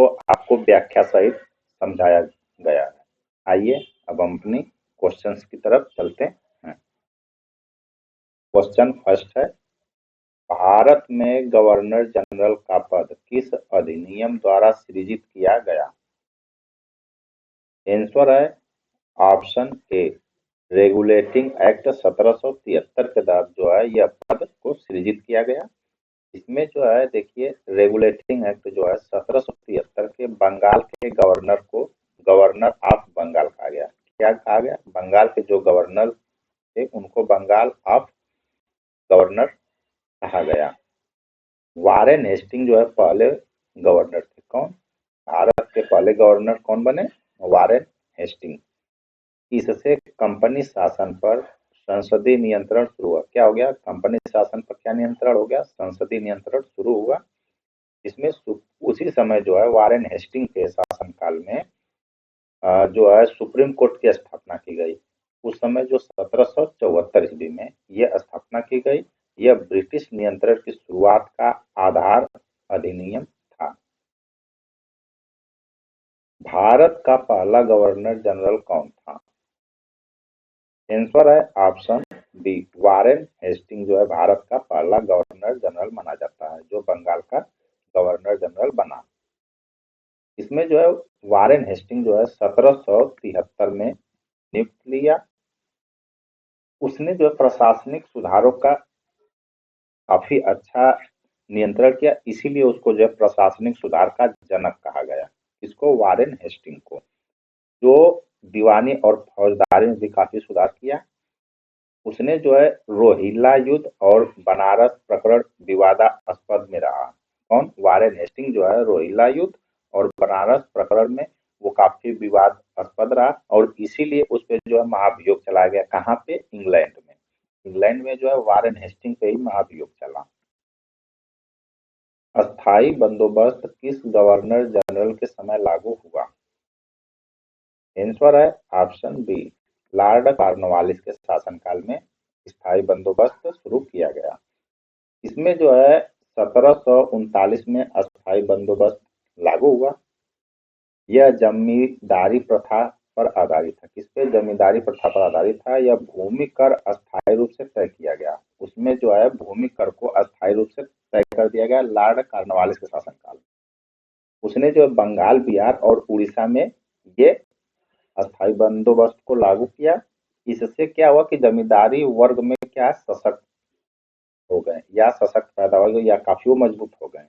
उसको आपको व्याख्या सहित समझाया गया है। आइए अब हम अपनी क्वेश्चंस की तरफ चलते हैं। क्वेश्चन फर्स्ट है, भारत में गवर्नर जनरल का पद किस अधिनियम द्वारा सृजित किया गया? आंसर है ऑप्शन ए, रेगुलेटिंग एक्ट 1773 के तहत जो है यह पद को सृजित किया गया। इसमें जो है देखिए, रेगुलेटिंग एक्ट जो है 1773 के बंगाल के गवर्नर को गवर्नर ऑफ बंगाल कहा गया। क्या कहा गया? बंगाल के जो गवर्नर थे उनको बंगाल ऑफ गवर्नर कहा गया। वारेन हेस्टिंग जो है पहले गवर्नर थे। कौन? भारत के पहले गवर्नर कौन बने? Warren Hasting. इससे कंपनी शासन पर संसदीय नियंत्रण शुरू हुआ। क्या हो गया? कंपनी शासन पर क्या नियंत्रण हो गया? संसदीय नियंत्रण शुरू हुआ। इसमें उसी समय जो है वारेन हेस्टिंग के शासनकाल में जो है सुप्रीम कोर्ट की स्थापना की गई। उस समय जो 1774 ईस्वी में यह स्थापना की गई, यह ब्रिटिश नियंत्रण की शुरुआत का आधार अधिनियम था। भारत का पहला गवर्नर जनरल कौन था? आंसर है ऑप्शन बी, वारेन हेस्टिंग जो है भारत का पहला गवर्नर जनरल माना जाता है, जो बंगाल का गवर्नर जनरल बना। इसमें जो है वारेन हेस्टिंग जो है 1773 में नियुक्त लिया। उसने जो है प्रशासनिक सुधारों का काफी अच्छा नियंत्रण किया, इसीलिए उसको जो है प्रशासनिक सुधार का जनक कहा गया। इसको वारेन हेस्टिंग को, जो दीवानी और फौजदारी में भी काफी सुधार किया। उसने जो है रोहिल्ला युद्ध और बनारस प्रकरण विवादास्पद में रहा। कौन? वारेन हेस्टिंग जो है रोहिल्ला युद्ध और बनारस प्रकरण में वो काफी विवादास्पद रहा, और इसीलिए उस पर जो है महाभियोग चलाया गया। कहाँ पे? इंग्लैंड में। इंग्लैंड में जो है वारेन हेस्टिंग पे ही महाभियोग चला। अस्थाई बंदोबस्त किस गवर्नर जनरल के समय लागू हुआ? आंसर है ऑप्शन बी, लॉर्ड कॉर्नवालिस के शासनकाल में स्थायी बंदोबस्त शुरू किया गया। इसमें जो है 1739 में अस्थायी बंदोबस्त लागू हुआ। यह जमींदारी प्रथा पर आधारित था। किस पे? जमींदारी प्रथा पर आधारित था। यह भूमि कर अस्थायी रूप से तय किया गया। उसमें जो है भूमि कर को अस्थायी रूप से तय कर दिया गया लॉर्ड कॉर्नवालिस के शासनकाल में। उसने जो बंगाल, बिहार और उड़ीसा में ये अस्थायी बंदोबस्त को लागू किया। इससे क्या हुआ कि जमींदारी वर्ग में क्या सशक्त हो गए, या सशक्त पैदा हो गए, या काफी वो मजबूत हो गए।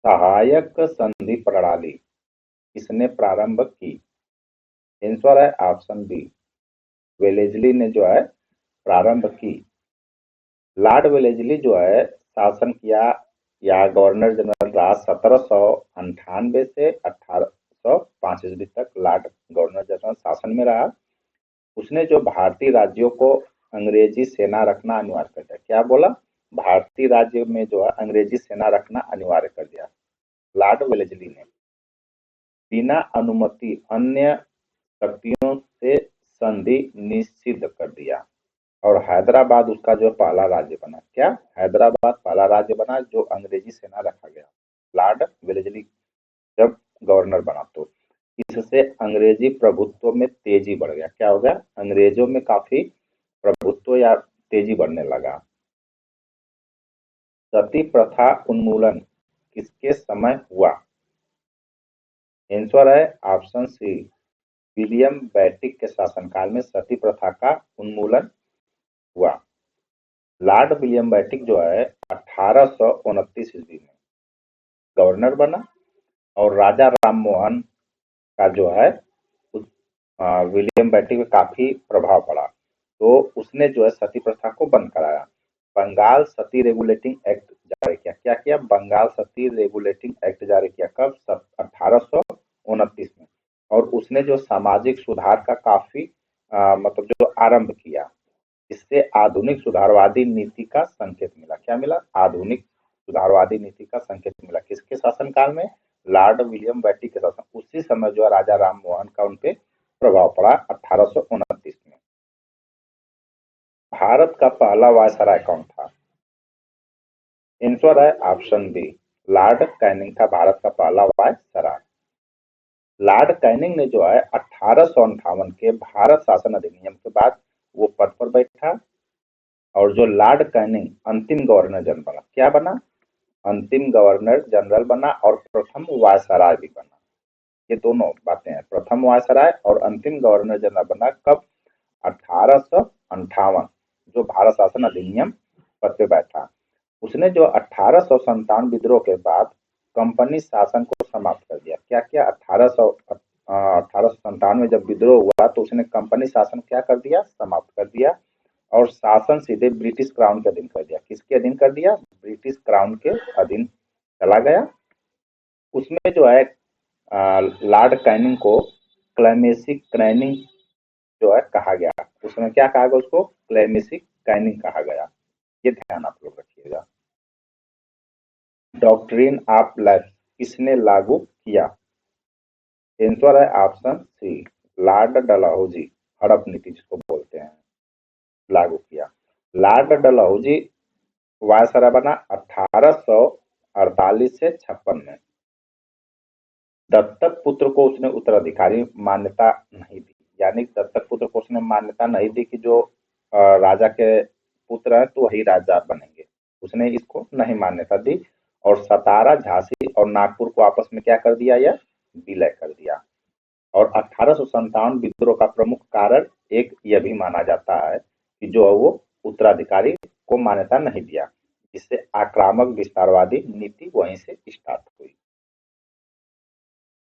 सहायक संधि प्रणाली किसने प्रारंभ की? आंसर है ऑप्शन बी, वेलेजली ने जो है प्रारंभ की। लॉर्ड वेलेजली जो है शासन किया या गवर्नर जनरल रहा 1798 से 1805 ईस्वी तक लॉर्ड गवर्नर जनरल शासन में रहा। उसने जो भारतीय राज्यों को अंग्रेजी सेना रखना अनिवार्य कर दिया। क्या बोला? भारतीय राज्य में जो है अंग्रेजी सेना रखना अनिवार्य कर दिया लॉर्ड वेलेजली ने। बिना अनुमति अन्य शक्तियों से संधि निषिद्ध कर दिया, और हैदराबाद उसका जो पहला राज्य बना। क्या? हैदराबाद पहला राज्य बना जो अंग्रेजी सेना रखा गया लॉर्ड वेलेजली जब गवर्नर बना। तो इससे अंग्रेजी प्रभुत्व में तेजी बढ़ गया। क्या हो गया? अंग्रेजों में काफी प्रभुत्व या तेजी बढ़ने लगा। सती प्रथा उन्मूलन किसके समय हुआ? आंसर है ऑप्शन सी, विलियम बेटिक के शासनकाल में सती प्रथा का उन्मूलन हुआ। लॉर्ड विलियम बेटिक जो है 1829 ईस्वी में गवर्नर बना, और राजा राम मोहन का जो है विलियम बेटिक में काफी प्रभाव पड़ा। तो उसने जो है सती प्रथा को बंद कराया। बंगाल सती रेगुलेटिंग एक्ट जारी किया। क्या किया? बंगाल सती रेगुलेटिंग एक्ट जारी किया। कब? 1829 में। और उसने जो सामाजिक सुधार का काफी मतलब जो आरंभ किया, इससे आधुनिक सुधारवादी नीति का संकेत मिला। क्या मिला? आधुनिक सुधारवादी नीति का संकेत मिला। किसके शासनकाल में? लॉर्ड विलियम बेटिक के शासन। उसी समय जो राजा राम मोहन का उनपे प्रभाव पड़ा 1829 में। भारत का पहला वायसराय कौन था? आंसर है ऑप्शन बी, लॉर्ड कैनिंग था भारत का पहला वायसराय। लॉर्ड कैनिंग ने जो है 1858 के भारत शासन अधिनियम के बाद वो पद पर बैठा, और जो लॉर्ड कैनिंग अंतिम गवर्नर जनरल बना, क्या बना, अंतिम गवर्नर जनरल बना और प्रथम वायसराय भी बना। ये दोनों बातें हैं, प्रथम वायसराय और अंतिम गवर्नर जनरल बना कब, 1858, जो भारत शासन अधिनियम पद पे बैठा। उसने जो 1857 विद्रोह के बाद कंपनी शासन को समाप्त कर दिया। क्या क्या, 1857 में जब विद्रोह हुआ तो उसने कंपनी शासन क्या कर दिया, समाप्त कर दिया, और शासन सीधे ब्रिटिश क्राउन के अधीन कर दिया। किसके अधीन कर दिया, ब्रिटिश क्राउन के अधीन चला गया। उसमें जो है लॉर्ड कैनिंग को क्लेमेसी क्रैनिंग जो है कहा गया, उसमें क्या कहा गया, उसको क्लेमेसी कैनिंग कहा गया। ये ध्यान आप लोग रखिएगा। डॉक्ट्रिन ऑफ लाइफ किसने लागू किया, आंसर है ऑप्शन सी, लॉर्ड डलहौजी, हड़प नीति जिसको बोलते हैं, लागू किया। लॉर्ड डलहौजी वायसराय बना 1848 से 56 में। दत्तक पुत्र को उसने उत्तराधिकारी मान्यता नहीं दी, यानी दत्तक पुत्र को उसने मान्यता नहीं दी कि जो राजा के पुत्र है तो वही राजा बनेंगे, उसने इसको नहीं मान्यता दी। और सतारा, झांसी और नागपुर को आपस में क्या कर दिया, यह विलय कर दिया। और 1857 विद्रोह का प्रमुख कारण एक यह भी माना जाता है कि जो वो उत्तराधिकारी को मान्यता नहीं दिया, जिससे आक्रामक विस्तारवादी नीति वहीं से स्टार्ट हुई।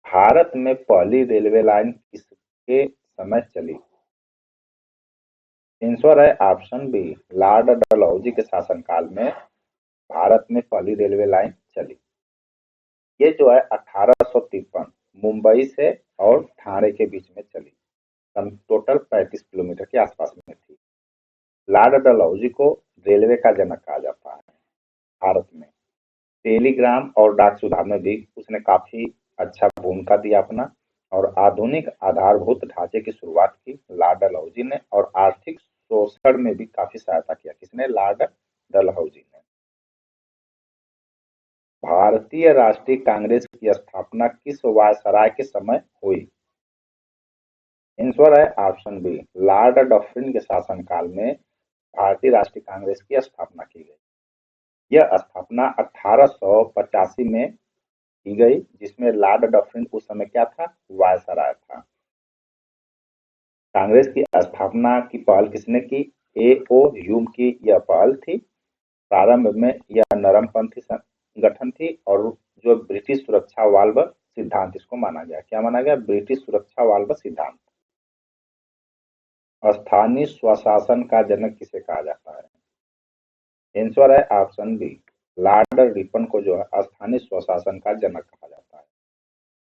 भारत में पहली रेलवे लाइन किसके समय चली, आंसर है ऑप्शन बी, लॉर्ड डलहौजी के शासनकाल में भारत में पहली रेलवे लाइन चली। ये जो है 1853 मुंबई से और ठाणे के बीच में चली, टोटल 35 किलोमीटर के आसपास में थी। लॉर्ड डलहौजी को रेलवे का जनक कहा जाता है। भारत में टेलीग्राम और डाक सुधार में भी उसने काफी अच्छा भूमिका दिया अपना, और आधुनिक आधारभूत ढांचे की शुरुआत की लॉर्ड डलहौजी ने, और आर्थिक शोषण में भी काफी सहायता किया, किसने, लॉर्ड डलहौजी ने। भारतीय राष्ट्रीय कांग्रेस की स्थापना किस वायसराय के समय हुई, आंसर है ऑप्शन बी, लॉर्ड डफरिन के शासनकाल में भारतीय राष्ट्रीय कांग्रेस की स्थापना की गई। यह स्थापना 1885 में की गई, जिसमें लॉर्ड डफरिन उस समय क्या था, वायसराय था। कांग्रेस की स्थापना की पहल किसने की, ए.ओ. ह्यूम की यह पहल थी। प्रारंभ में यह नरमपंथी संगठन थी, और जो ब्रिटिश सुरक्षा वाल्व सिद्धांत इसको माना गया, क्या माना गया, ब्रिटिश सुरक्षा वाल्व सिद्धांत। स्थानीय स्वशासन का जनक किसे कहा जाता है, आंसर है ऑप्शन बी, लॉर्ड रिपन को जो है स्थानीय स्वशासन का जनक कहा जाता है।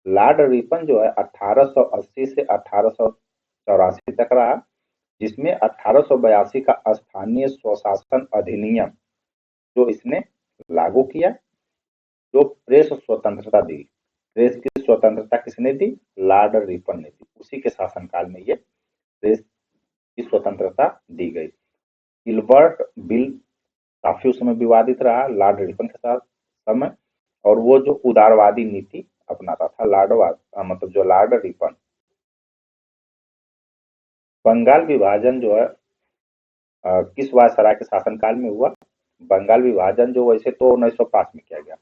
लॉर्ड रिपन जो है 1880 से 1884 तक रहा, जिसमें 1882 का स्थानीय स्वशासन अधिनियम जो इसने लागू किया, जो प्रेस स्वतंत्रता दी। प्रेस की स्वतंत्रता किसने दी, लॉर्ड रिपन ने दी, उसी के शासनकाल में ये प्रेस की स्वतंत्रता दी गई। इल्बर्ट बिल काफी उस समय विवादित रहा लॉर्ड रिपन के साथ समय, और वो जो उदारवादी नीति अपनाता था मतलब जो लॉर्ड रिपन। बंगाल विभाजन जो है किस वायसराय के शासनकाल में हुआ, बंगाल विभाजन जो वैसे तो 1905 में किया गया,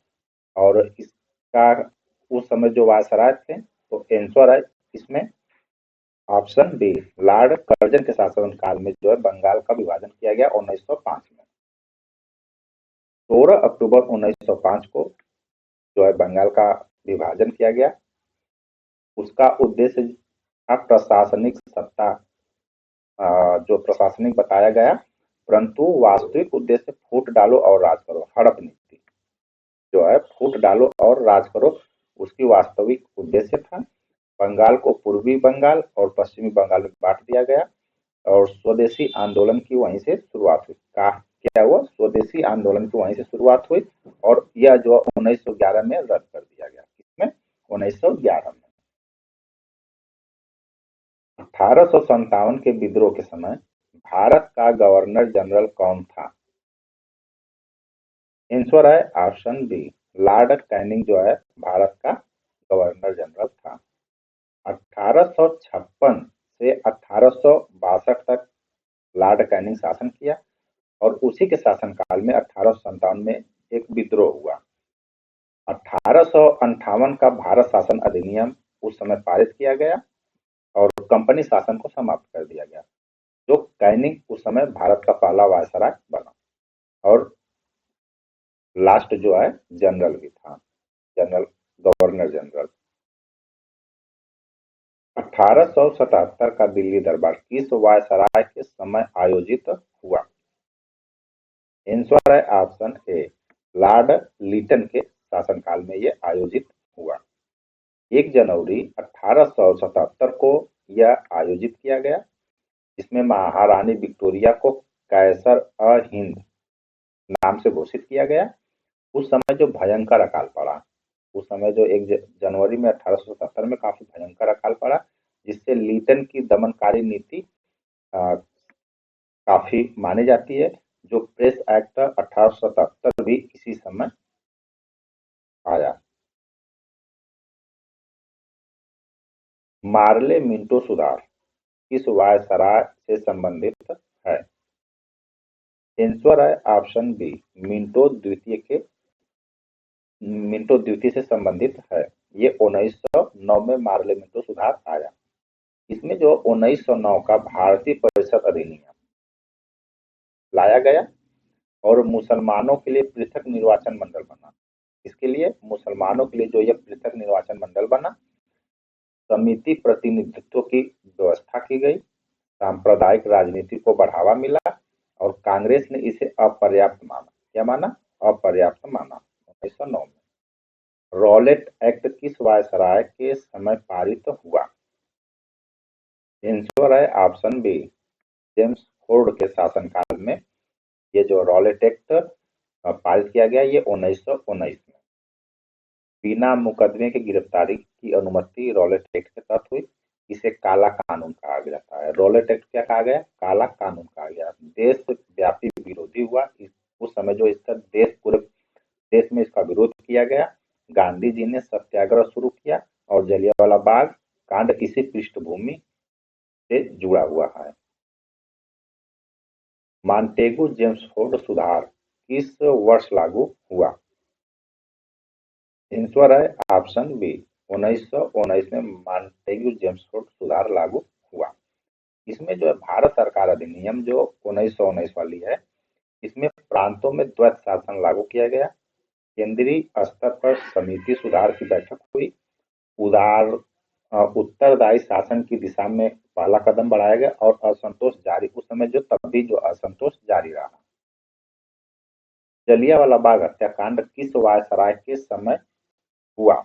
और इसका उस समय जो वायसराय थे तो आंसर है इसमें ऑप्शन बी, लॉर्ड कर्जन के शासनकाल में जो है बंगाल का विभाजन किया गया 1905 में। 16 अक्टूबर 1905 को जो है बंगाल का विभाजन किया गया। उसका उद्देश्य था प्रशासनिक सत्ता, जो प्रशासनिक बताया गया, परंतु वास्तविक उद्देश्य फूट डालो और राज करो, हड़प नीति जो है फूट डालो और राज करो, उसकी वास्तविक उद्देश्य था। बंगाल को पूर्वी बंगाल और पश्चिमी बंगाल में बांट दिया गया, और स्वदेशी आंदोलन की वहीं से शुरुआत हुई। क्या हुआ, स्वदेशी आंदोलन की वहीं से शुरुआत हुई, और यह जो 1911 में रद्द कर दिया गया, किसमें, 1911 में। 1857 के विद्रोह के समय भारत का गवर्नर जनरल कौन था, आंसर है ऑप्शन बी, लॉर्ड कैनिंग जो है भारत का गवर्नर जनरल था। 1856 से 1862 तक लॉर्ड कैनिंग शासन किया और उसी के शासनकाल में 1857 में एक विद्रोह हुआ। 1858 का भारत शासन अधिनियम उस समय पारित किया गया और कंपनी शासन को समाप्त कर दिया गया। जो कैनिंग उस समय भारत का पहला वायसराय बना और लास्ट जो है जनरल भी था, जनरल गवर्नर जनरल। 1877 का दिल्ली दरबार किस वायसराय के समय आयोजित हुआ? आंसर है ऑप्शन ए, लॉर्ड लिटन के शासनकाल में ये आयोजित हुआ। 1 जनवरी 1877 को यह आयोजित किया गया। इसमें महारानी विक्टोरिया को कैसर हिंद नाम से घोषित किया गया। उस समय जो भयंकर अकाल पड़ा, उस समय जो 1 जनवरी में 1877 में काफी भयंकर अकाल पड़ा, जिससे लिटन की दमनकारी नीति काफी मानी जाती है। जो प्रेस एक्ट 1877 भी इसी समय आया। मार्ले मिंटो सुधार किस वायसराय से संबंधित है? आंसर है ऑप्शन बी, मिंटो द्वितीय से संबंधित है। ये 1909 में मार्ले मिंटो सुधार आया। इसमें जो 1909 का भारतीय परिषद अधिनियम लाया गया और मुसलमानों के लिए पृथक निर्वाचन मंडल बना। इसके लिए मुसलमानों के लिए जो यह पृथक निर्वाचन मंडल बना, समिति प्रतिनिधित्व की व्यवस्था की गई, सांप्रदायिक राजनीति को बढ़ावा मिला और कांग्रेस ने इसे अपर्याप्त माना। क्या माना? अपर्याप्त माना 1909 में। रॉलेट एक्ट किस वायसराय के समय पारित हुआ? आंसर है ऑप्शन बी, जेम्स फोर्ड के शासनकाल में ये जो रॉलेट एक्ट पारित किया गया, ये 1919 में। बिना मुकदमे के गिरफ्तारी की अनुमति रॉलेट एक्ट के तहत हुई। इसे काला कानून कहा जाता है। रॉलेट एक्ट क्या कहा गया? काला कानून कहा गया। देशव्यापी विरोधी हुआ। उस समय जो इसका पूरे देश में इसका विरोध किया गया। गांधी जी ने सत्याग्रह शुरू किया और जलियांवाला बाग कांड इसी पृष्ठभूमि से जुड़ा हुआ है। मॉन्टेगू जेम्सफोर्ड सुधार किस वर्ष लागू हुआ? आंसर है ऑप्शन बी, 1919 में मॉन्टेगू जेम्सफोर्ड सुधार लागू हुआ। इसमें जो है भारत सरकार अधिनियम जो 1919 वाली है, इसमें प्रांतों में द्वैत शासन लागू किया गया। केंद्रीय स्तर पर समिति सुधार की बैठक हुई। उत्तरदायी शासन की दिशा में पहला कदम बढ़ाया गया और असंतोष जारी, उस समय जो तब भी जो असंतोष जारी रहा। जलियांवाला बाग हत्याकांड किस वायसराय के समय हुआ?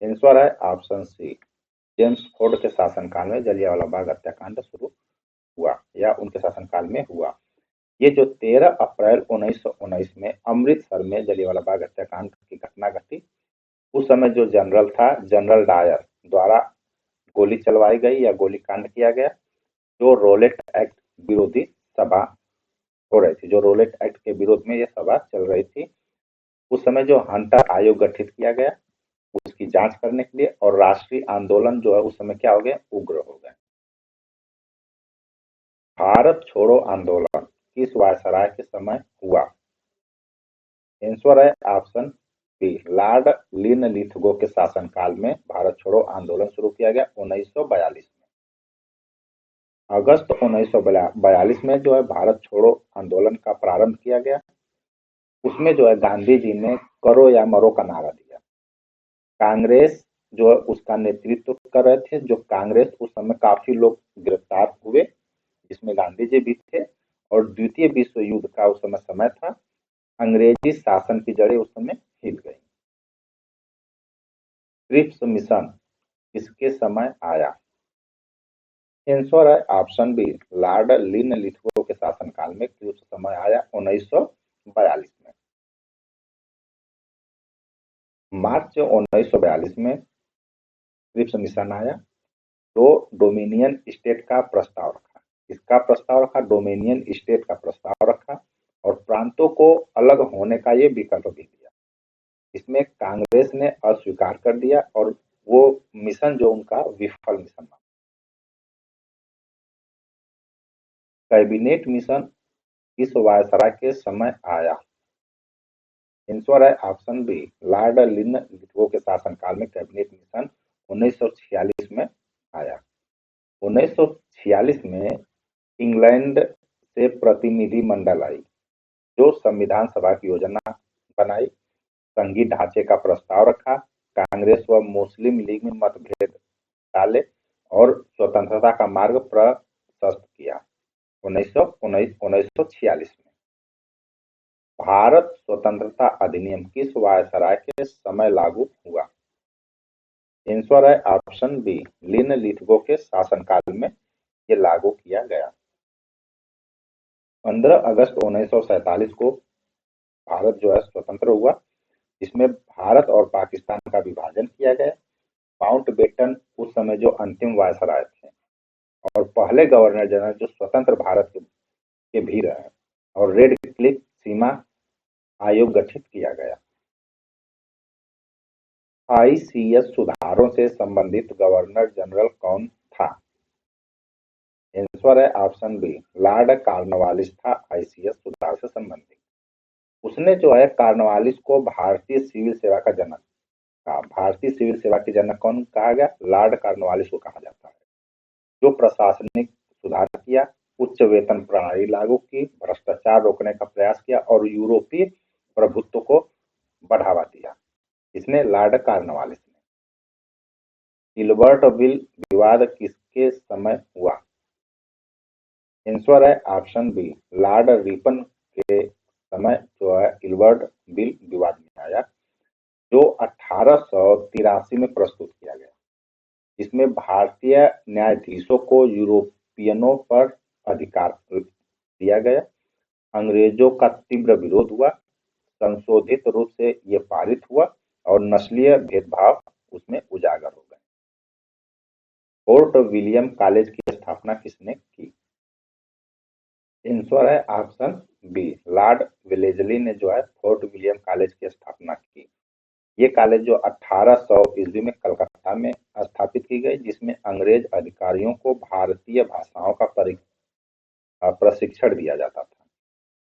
आंसर है ऑप्शन सी, जेम्स फोर्ड के शासनकाल में जलियांवाला बाग हत्याकांड शुरू हुआ या उनके शासनकाल में हुआ। ये जो 13 अप्रैल 1919 में अमृतसर में जलियांवाला बाग हत्याकांड की घटना घटी, उस समय जो जनरल था, जनरल डायर द्वारा गोली चलवाई गई या गोली कांड किया गया। जो रोलेट एक्ट विरोधी सभा हो रही थी, जो रोलेट एक्ट के विरोध में यह सभा चल रही थी, उस समय जो हंटर आयोग गठित किया गया उसकी जांच करने के लिए, और राष्ट्रीय आंदोलन जो है उस समय क्या हो गया? उग्र हो गए। भारत छोड़ो आंदोलन किस वायसराय के समय हुआ? आंसर है ऑप्शन बी, लॉर्ड लिनलिथगो के शासनकाल में भारत छोड़ो आंदोलन शुरू किया गया 1942 में। अगस्त 1942 में जो है भारत छोड़ो आंदोलन का प्रारंभ किया गया। उसमें जो है गांधी जी ने करो या मरो का नारा दिया। कांग्रेस जो है उसका नेतृत्व कर रहे थे। जो कांग्रेस, उस समय काफी लोग गिरफ्तार हुए, जिसमें गांधी जी भी थे, और द्वितीय विश्व युद्ध का उस समय समय था। अंग्रेजी शासन की जड़ें उस समय हिल गई। क्रिप्स मिशन किसके समय आया? आंसर है ऑप्शन बी, लॉर्ड लिनलिथगो के शासनकाल में क्रिप्स समय आया 1942 में। मार्च 1942 में क्रिप्स मिशन आया। तो डोमिनियन स्टेट का प्रस्ताव रखा। इसका प्रस्ताव रखा, डोमिनियन स्टेट का प्रस्ताव रखा और प्रांतों को अलग होने का ये विकल्प भी दिया। इसमें कांग्रेस ने अस्वीकार कर दिया और वो मिशन जो उनका विफल मिशन था। कैबिनेट मिशन किस वायसराय के समय आया? आंसर है ऑप्शन बी, लॉर्ड लिनलिथगो के शासनकाल में कैबिनेट मिशन 1946 में आया। 1946 में इंग्लैंड से प्रतिनिधि मंडल आई जो संविधान सभा की योजना बनाई, संघीय ढांचे का प्रस्ताव रखा, कांग्रेस व मुस्लिम लीग में मतभेद डाले और स्वतंत्रता का मार्ग प्रशस्त किया। 1946 में भारत स्वतंत्रता अधिनियम किस वायसराय के समय लागू हुआ? आंसर है ऑप्शन बी, लिनलिथगो के शासनकाल में ये लागू किया गया। 15 अगस्त 1947 को भारत जो है स्वतंत्र हुआ। इसमें भारत और पाकिस्तान का विभाजन किया गया। माउंटबेटन उस समय जो अंतिम वायसराय थे और पहले गवर्नर जनरल जो स्वतंत्र भारत के भी रहे, और रेड क्लिफ सीमा आयोग गठित किया गया। आईसीएस सुधारों से संबंधित गवर्नर जनरल कौन था? आंसर है ऑप्शन बी, लॉर्ड कॉर्नवालिस था आईसीएस सुधार से संबंधित। उसने जो है कॉर्नवालिस को भारतीय सिविल सेवा का जनक कहा। भारतीय सिविल सेवा के जनक कौन कहा गया? लॉर्ड कॉर्नवालिस को कहा जाता है। जो प्रशासनिक सुधार किया, उच्च वेतन प्रणाली लागू की, भ्रष्टाचार रोकने का प्रयास किया और यूरोपीय प्रभुत्व को बढ़ावा दिया। इसने लॉर्ड कॉर्नवालिस ने। इल्बर्ट बिल विवाद किसके समय हुआ? आंसर है ऑप्शन बी, लॉर्ड रिपन के समय जो है इल्बर्ट बिल विवाद में आया, जो 1883 में प्रस्तुत किया गया। इसमें भारतीय न्यायाधीशों को यूरोपियनों पर अधिकार दिया गया। अंग्रेजों का तीव्र विरोध हुआ, संशोधित रूप से ये पारित हुआ और नस्लीय भेदभाव उसमें उजागर हो गए। फोर्ट विलियम कॉलेज की स्थापना किसने की? आंसर है ऑप्शन बी, लॉर्ड वेलेस्ली ने जो है फोर्ट विलियम कॉलेज की स्थापना की। ये कॉलेज जो 1800 ईस्वी में कलकत्ता में स्थापित की गई, जिसमें अंग्रेज अधिकारियों को भारतीय भाषाओं का प्रशिक्षण दिया जाता था,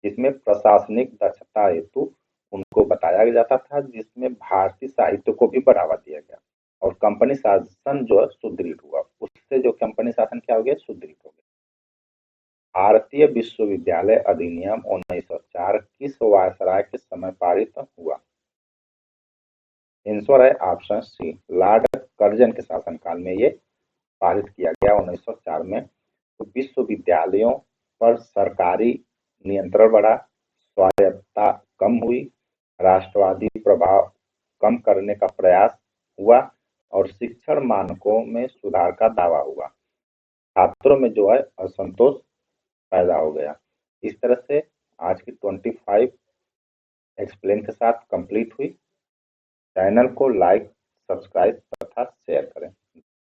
जिसमें प्रशासनिक दक्षता हेतु उनको बताया जाता था, जिसमें भारतीय साहित्य को भी बढ़ावा दिया गया और कंपनी शासन जो है सुदृढ़ हुआ। उससे जो कंपनी शासन क्या हो गया? सुदृढ़ हो गया। भारतीय विश्वविद्यालय अधिनियम 1904 किस वायसराय के समय पारित हुआ? आंसर है ऑप्शन सी, लॉर्ड कर्जन के शासनकाल में ये पारित किया गया 1904 में। तो विश्वविद्यालयों पर सरकारी नियंत्रण बढ़ा, स्वायत्तता कम हुई, राष्ट्रवादी प्रभाव कम करने का प्रयास हुआ और शिक्षण मानकों में सुधार का दावा हुआ। छात्रों में जो है असंतोष पैदा हो गया। इस तरह से आज की 25 एक्सप्लेन के साथ कंप्लीट हुई। चैनल को लाइक, सब्सक्राइब तथा शेयर करें।